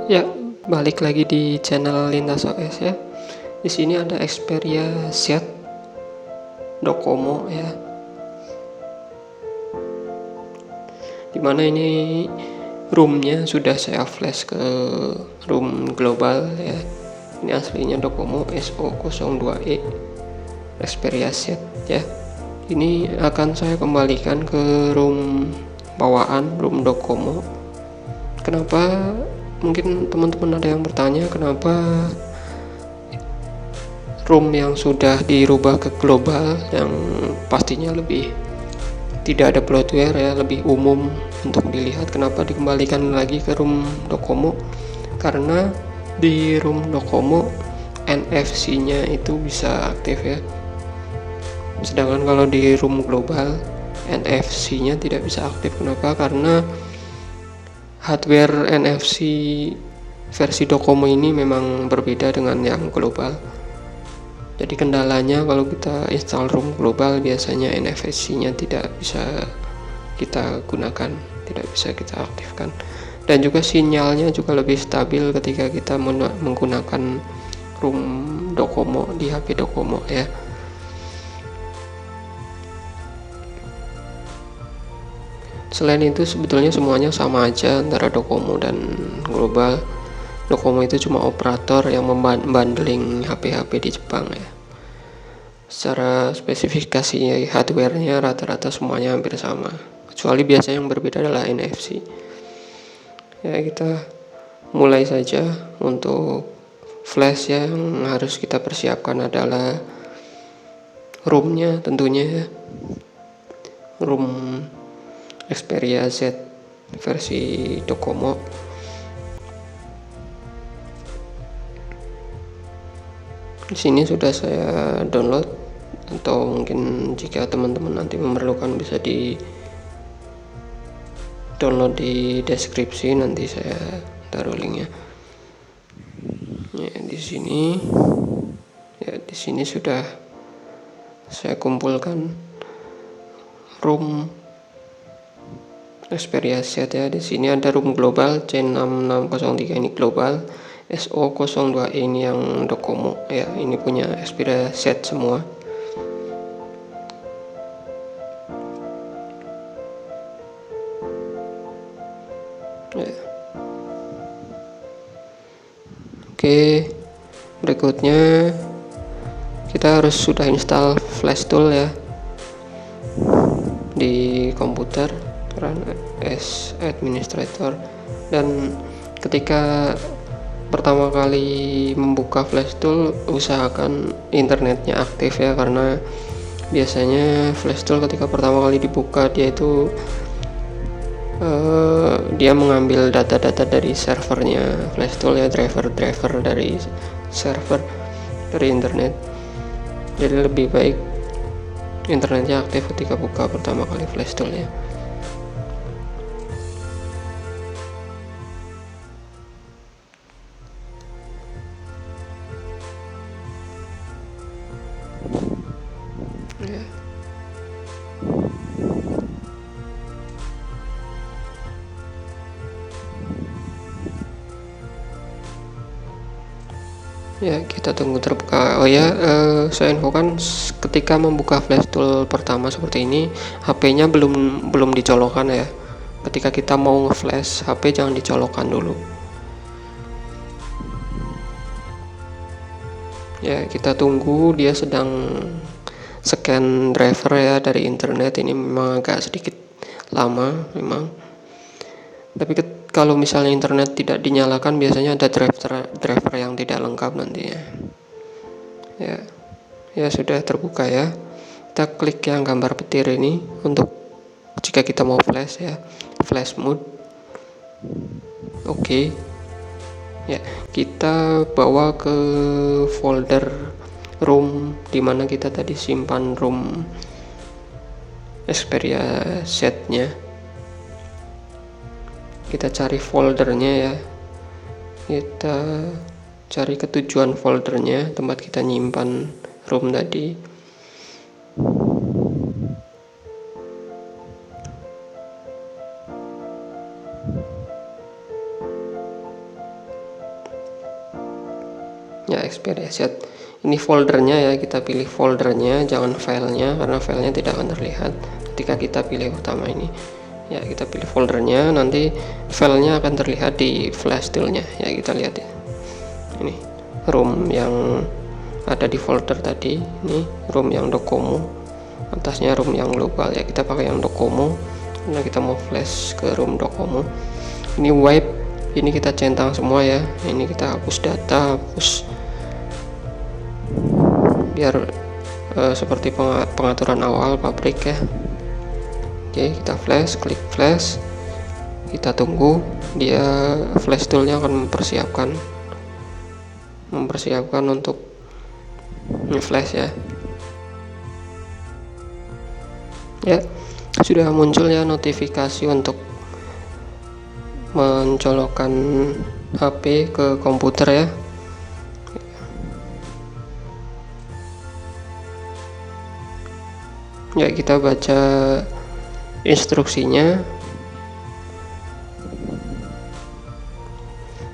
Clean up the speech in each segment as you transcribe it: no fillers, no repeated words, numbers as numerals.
Ya, balik lagi di channel Lintas OS ya. Di sini ada Xperia Z Docomo ya. Dimana ini roomnya sudah saya flash ke room global ya. Ini aslinya Docomo SO02E Xperia Z ya. Ini akan saya kembalikan ke room bawaan, room Docomo. Kenapa? Mungkin teman-teman ada yang bertanya kenapa room yang sudah dirubah ke global yang pastinya lebih tidak ada bloatware ya, lebih umum untuk dilihat, kenapa dikembalikan lagi ke room Docomo? Karena di room Docomo NFC-nya itu bisa aktif ya, sedangkan kalau di room global NFC-nya tidak bisa aktif. Kenapa? Karena hardware NFC versi Docomo ini memang berbeda dengan yang global. Jadi kendalanya kalau kita install room global biasanya NFC-nya tidak bisa kita gunakan, tidak bisa kita aktifkan. Dan juga sinyalnya juga lebih stabil ketika kita menggunakan room Docomo di HP Docomo ya. Selain itu sebetulnya semuanya sama aja antara Docomo dan global. Docomo itu cuma operator yang membundling HP-HP di Jepang ya. Secara spesifikasi hardware-nya rata-rata semuanya hampir sama, kecuali biasanya yang berbeda adalah NFC. Ya, kita mulai saja. Untuk flash ya, yang harus kita persiapkan adalah room-nya tentunya ya. Room Xperia Z versi Docomo. Di sini sudah saya download, atau mungkin jika teman-teman nanti memerlukan bisa di download di deskripsi, nanti saya taruh linknya. Ya, di sini sudah saya kumpulkan room Xperia Z ya. Di sini ada room global C6603, ini global, SO02E ini yang Docomo ya. Ini punya Xperia Z semua. Ya. Oke, berikutnya kita harus sudah install flash tool ya di komputer, run as administrator. Dan ketika pertama kali membuka flash tool usahakan internetnya aktif ya, karena biasanya flash tool ketika pertama kali dibuka dia mengambil data-data dari servernya flash tool ya, driver dari server dari internet. Jadi lebih baik internetnya aktif ketika buka pertama kali flash tool ya. Ya, kita tunggu terbuka. Oh ya, saya infokan ketika membuka flash tool pertama seperti ini, HP-nya belum dicolokkan ya. Ketika kita mau nge-flash, HP jangan dicolokkan dulu. Ya, kita tunggu, dia sedang scan driver ya dari internet. Ini memang agak sedikit lama memang. Tapi kalau misalnya internet tidak dinyalakan, biasanya ada driver yang tidak lengkap nantinya. Ya sudah terbuka ya. Kita klik yang gambar petir ini untuk jika kita mau flash ya, flash mode. Oke. Ya, kita bawa ke folder room dimana kita tadi simpan room Xperia Z-nya. Kita cari foldernya ya, kita cari ketujuan foldernya, tempat kita nyimpan room tadi. ya expire asset. Ini foldernya ya, kita pilih foldernya, jangan filenya, karena filenya tidak akan terlihat ketika kita pilih utama ini ya. Kita pilih foldernya, nanti filenya akan terlihat di flash toolnya ya. Kita lihat ya, ini room yang ada di folder tadi, ini room yang Docomo, atasnya room yang global ya. Kita pakai yang Docomo karena kita mau flash ke room Docomo. Ini wipe, ini kita centang semua ya. Ini kita hapus data, hapus biar seperti pengaturan awal pabrik ya. Oke, kita flash, klik flash, kita tunggu dia, flash toolnya akan mempersiapkan untuk nge-flash ya. Ya, sudah muncul ya notifikasi untuk mencolokkan HP ke komputer ya. Ya, kita baca instruksinya.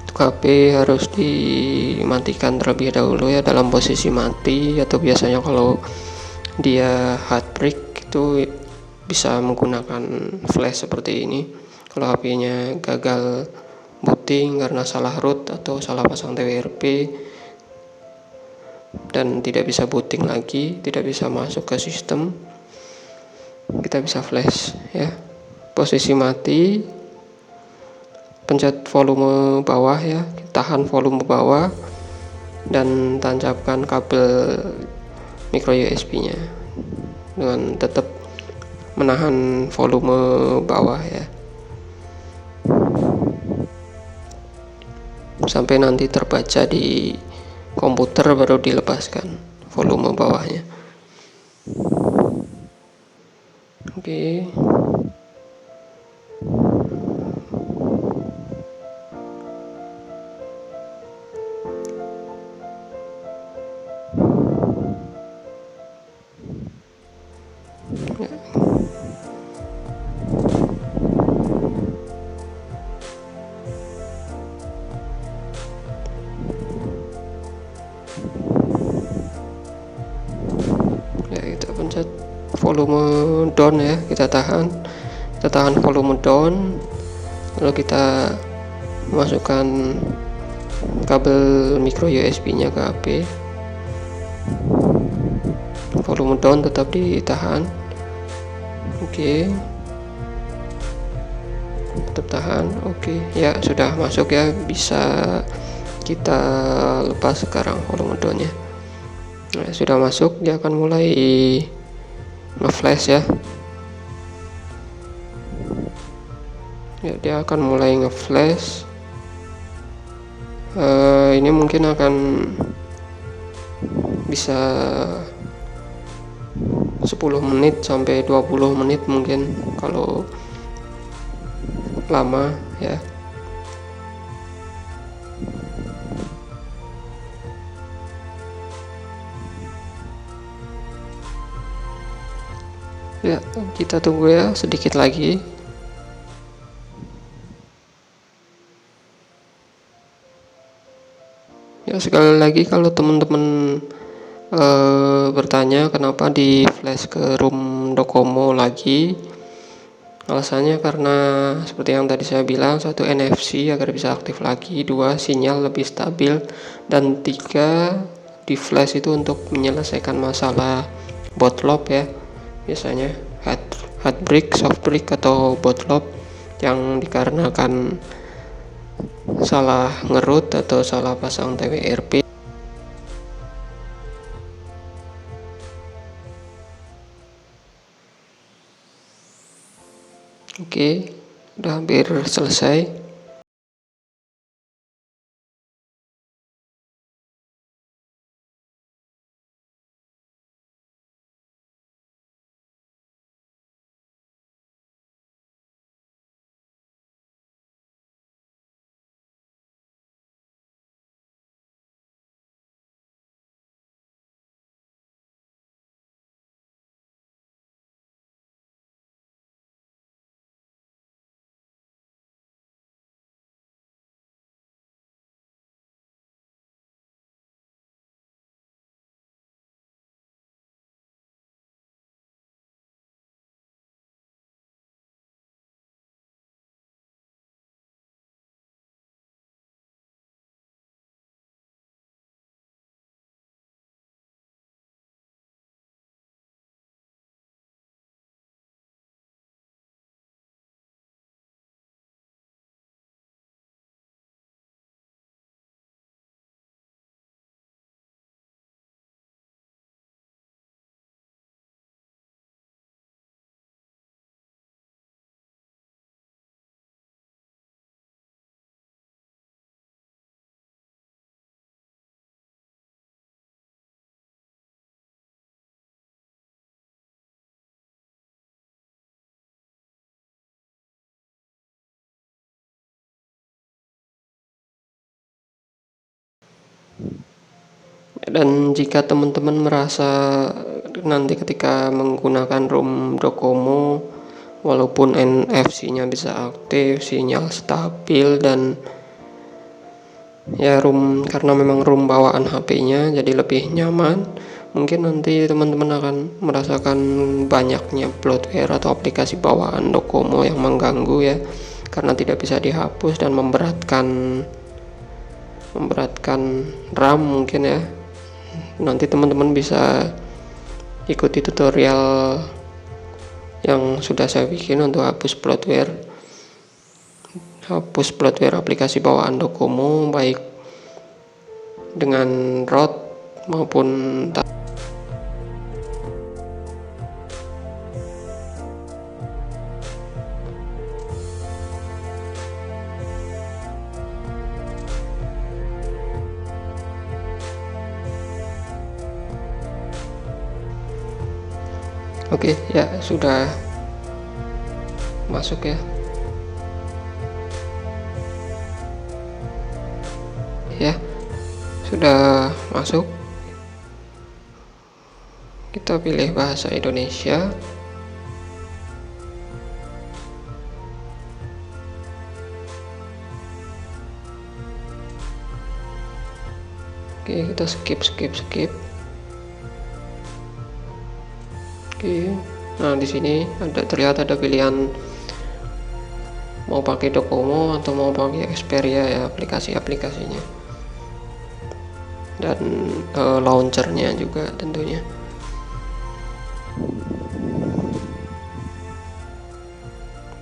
Untuk HP harus dimatikan terlebih dahulu ya, dalam posisi mati, atau biasanya kalau dia heartbreak itu bisa menggunakan flash seperti ini. Kalau HP-nya gagal booting karena salah root atau salah pasang TWRP dan tidak bisa booting lagi, tidak bisa masuk ke sistem, kita bisa flash ya. Posisi mati, pencet volume bawah ya, tahan volume bawah dan tancapkan kabel micro USB nya dengan tetap menahan volume bawah ya, sampai nanti terbaca di komputer baru dilepaskan volume bawahnya. Oke. Ya, kita pencet volume down ya, kita tahan volume down, lalu kita masukkan kabel micro USB nya ke HP. Volume down tetap ditahan. Oke, tetap tahan. Oke ya, sudah masuk ya, bisa kita lepas sekarang volume down nya. Nah, sudah masuk, dia akan mulai nge-flash ya. Ya, dia akan mulai nge-flash. Ini mungkin akan bisa 10 menit sampai 20 menit mungkin kalau lama ya. Ya, kita tunggu ya sedikit lagi. Ya, sekali lagi kalau teman-teman bertanya kenapa di flash ke room Docomo lagi, alasannya karena seperti yang tadi saya bilang, satu NFC agar bisa aktif lagi, dua sinyal lebih stabil, dan tiga di flash itu untuk menyelesaikan masalah bootloop ya, biasanya hard break, soft break, atau bootloop yang dikarenakan salah ngerut atau salah pasang TWRP. Oke, udah hampir selesai. Dan jika teman-teman merasa nanti ketika menggunakan room Docomo, walaupun NFC-nya bisa aktif, sinyal stabil, dan ya karena memang room bawaan HP-nya jadi lebih nyaman, mungkin nanti teman-teman akan merasakan banyaknya bloatware atau aplikasi bawaan Docomo yang mengganggu ya, karena tidak bisa dihapus dan memberatkan RAM mungkin ya. Nanti teman-teman bisa ikuti tutorial yang sudah saya bikin untuk hapus bloatware aplikasi bawaan Docomo, baik dengan root maupun Oke, ya sudah masuk ya. Ya, sudah masuk. Kita pilih bahasa Indonesia. Oke, kita skip. Oke, nah di sini terlihat ada pilihan mau pakai Docomo atau mau pakai Xperia ya, aplikasinya dan launchernya juga tentunya.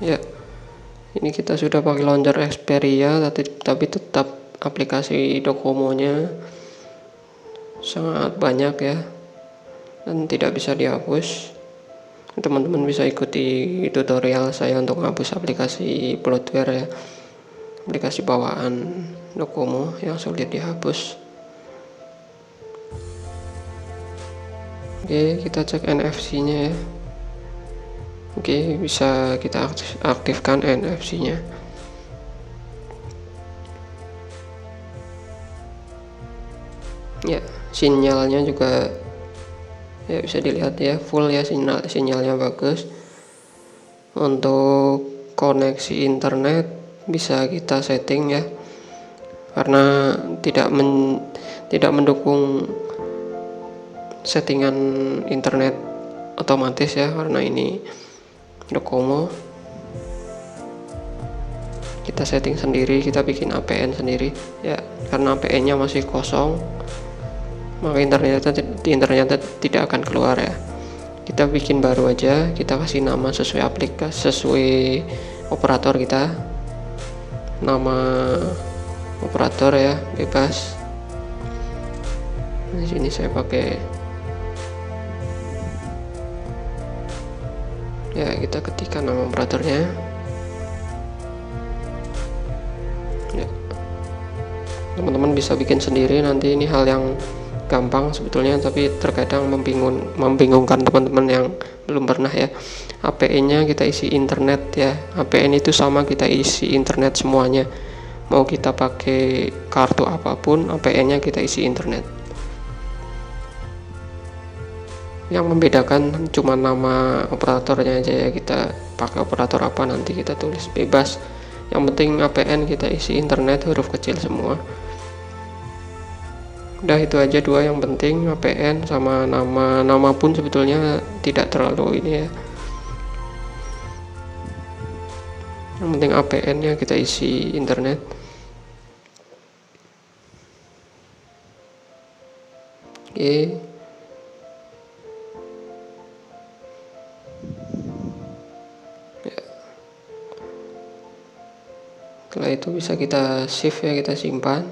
Ya, ini kita sudah pakai launcher Xperia, tapi tetap aplikasi Docomo-nya sangat banyak ya, dan tidak bisa dihapus. Teman-teman bisa ikuti tutorial saya untuk menghapus aplikasi bloatware ya, aplikasi bawaan Docomo yang sulit dihapus. Oke, kita cek NFC-nya ya. Oke, bisa kita aktifkan NFC-nya. Ya, sinyalnya juga ya bisa dilihat ya, full ya, sinyalnya bagus. Untuk koneksi internet bisa kita setting ya, karena tidak mendukung settingan internet otomatis ya, karena ini Docomo. Kita setting sendiri, kita bikin APN sendiri ya, karena APN-nya masih kosong, maka internetnya tidak akan keluar ya. Kita bikin baru aja, kita kasih nama sesuai aplikasi, sesuai operator kita, nama operator ya, bebas. Di sini saya pakai ya, kita ketikkan nama operatornya ya. Teman-teman bisa bikin sendiri nanti, ini hal yang gampang sebetulnya, tapi terkadang membingungkan teman-teman yang belum pernah ya. APN-nya kita isi internet ya, APN itu sama kita isi internet semuanya, mau kita pakai kartu apapun, APN-nya kita isi internet. Yang membedakan cuma nama operatornya aja ya, kita pakai operator apa nanti kita tulis bebas, yang penting APN kita isi internet huruf kecil semua. Udah, itu aja dua yang penting, APN sama nama pun sebetulnya tidak terlalu ini ya, yang penting APN nya kita isi internet. Oke, ya. Setelah itu bisa kita save ya, kita simpan.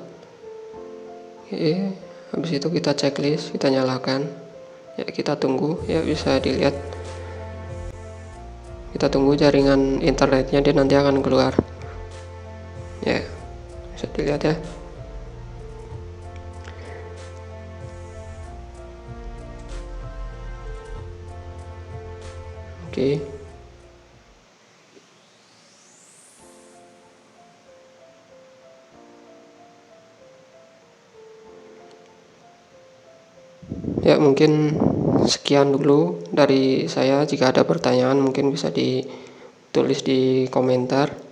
Oke, habis itu kita checklist, kita nyalakan ya, kita tunggu ya, bisa dilihat, kita tunggu jaringan internetnya, dia nanti akan keluar ya, bisa dilihat ya. Oke, Ya, mungkin sekian dulu dari saya. Jika ada pertanyaan mungkin bisa ditulis di komentar.